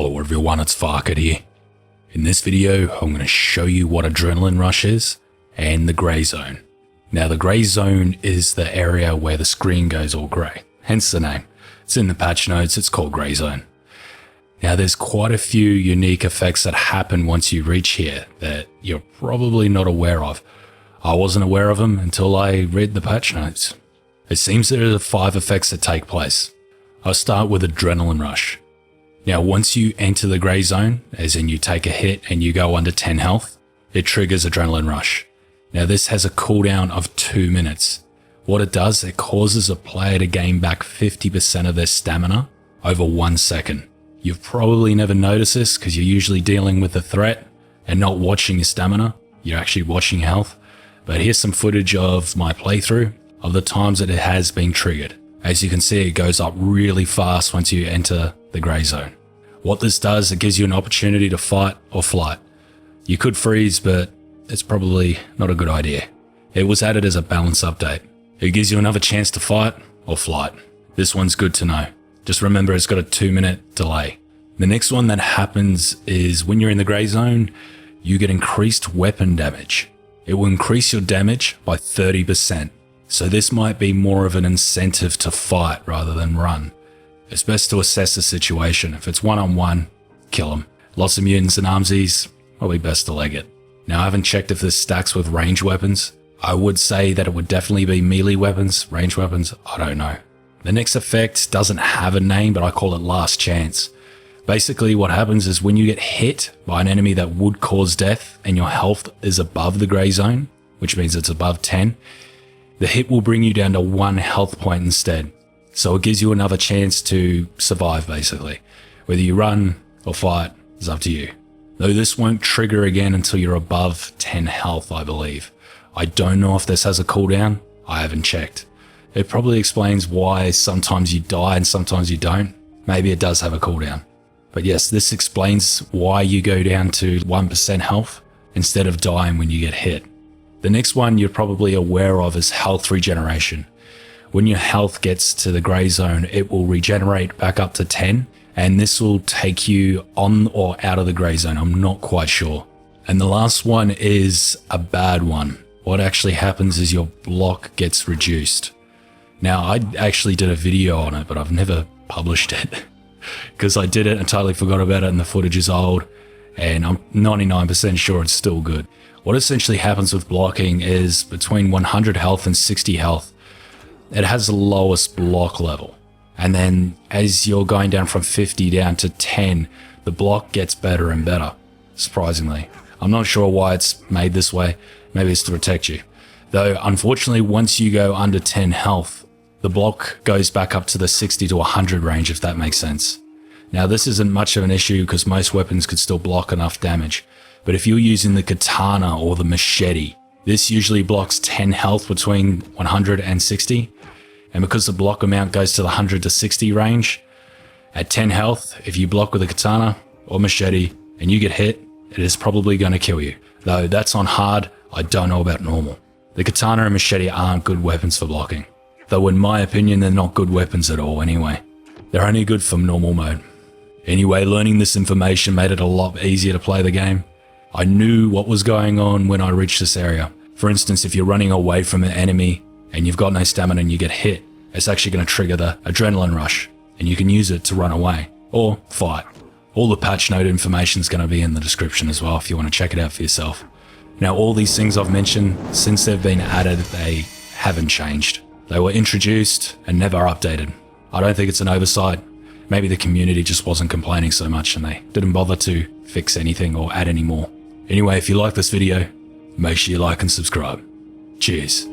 Hello everyone, it's Farket here. In this video, I'm going to show you what adrenaline rush is and the grey zone. Now the grey zone is the area where the screen goes all grey, hence the name. It's in the patch notes, it's called grey zone. Now there's quite a few unique effects that happen once you reach here that you're probably not aware of. I wasn't aware of them until I read the patch notes. It seems there are 5 effects that take place. I'll start with adrenaline rush. Now once you enter the grey zone, as in you take a hit and you go under 10 health, it triggers adrenaline rush. Now this has a cooldown of 2 minutes. What it does, it causes a player to gain back 50% of their stamina over 1 second. You've probably never noticed this because you're usually dealing with a threat and not watching your stamina. You're actually watching health. But here's some footage of my playthrough of the times that it has been triggered. As you can see, it goes up really fast once you enter the grey zone. What this does, it gives you an opportunity to fight or flight. You could freeze, but it's probably not a good idea. It was added as a balance update. It gives you another chance to fight or flight. This one's good to know. Just remember it's got a 2-minute delay. The next one that happens is when you're in the grey zone, you get increased weapon damage. It will increase your damage by 30%. So this might be more of an incentive to fight rather than run. It's best to assess the situation. If it's one-on-one, kill them. Lots of mutants and armsies, probably best to leg it. Now I haven't checked if this stacks with range weapons. I would say that it would definitely be melee weapons, range weapons, I don't know. The next effect doesn't have a name, but I call it last chance. Basically what happens is when you get hit by an enemy that would cause death and your health is above the grey zone, which means it's above 10, the hit will bring you down to 1 health point instead. So it gives you another chance to survive basically. Whether you run or fight is up to you. Though this won't trigger again until you're above 10 health, I believe. I don't know if this has a cooldown. I haven't checked. It probably explains why sometimes you die and sometimes you don't. Maybe it does have a cooldown. But yes, this explains why you go down to 1% health instead of dying when you get hit. The next one you're probably aware of is health regeneration. When your health gets to the grey zone, it will regenerate back up to 10, and this will take you on or out of the grey zone. I'm not quite sure. And the last one is a bad one. What actually happens is your block gets reduced. Now, I actually did a video on it, but I've never published it because I did it and totally forgot about it and the footage is old, and I'm 99% sure it's still good. What essentially happens with blocking is between 100 health and 60 health, it has the lowest block level. And then as you're going down from 50 down to 10, the block gets better and better, surprisingly. I'm not sure why it's made this way. Maybe it's to protect you. Though, unfortunately, once you go under 10 health, the block goes back up to the 60 to 100 range, if that makes sense. Now, this isn't much of an issue because most weapons could still block enough damage. But if you're using the katana or the machete, this usually blocks 10 health between 100 and 60. And because the block amount goes to the 100 to 60 range, at 10 health, if you block with a katana or machete and you get hit, it is probably going to kill you. Though that's on hard, I don't know about normal. The katana and machete aren't good weapons for blocking. Though in my opinion, they're not good weapons at all anyway. They're only good for normal mode. Anyway, learning this information made it a lot easier to play the game. I knew what was going on when I reached this area. For instance, if you're running away from an enemy and you've got no stamina and you get hit, it's actually going to trigger the adrenaline rush and you can use it to run away or fight. All the patch note information is going to be in the description as well if you want to check it out for yourself. Now, all these things I've mentioned, since they've been added, they haven't changed. They were introduced and never updated. I don't think it's an oversight. Maybe the community just wasn't complaining so much and they didn't bother to fix anything or add any more. Anyway, if you like this video, make sure you like and subscribe. Cheers.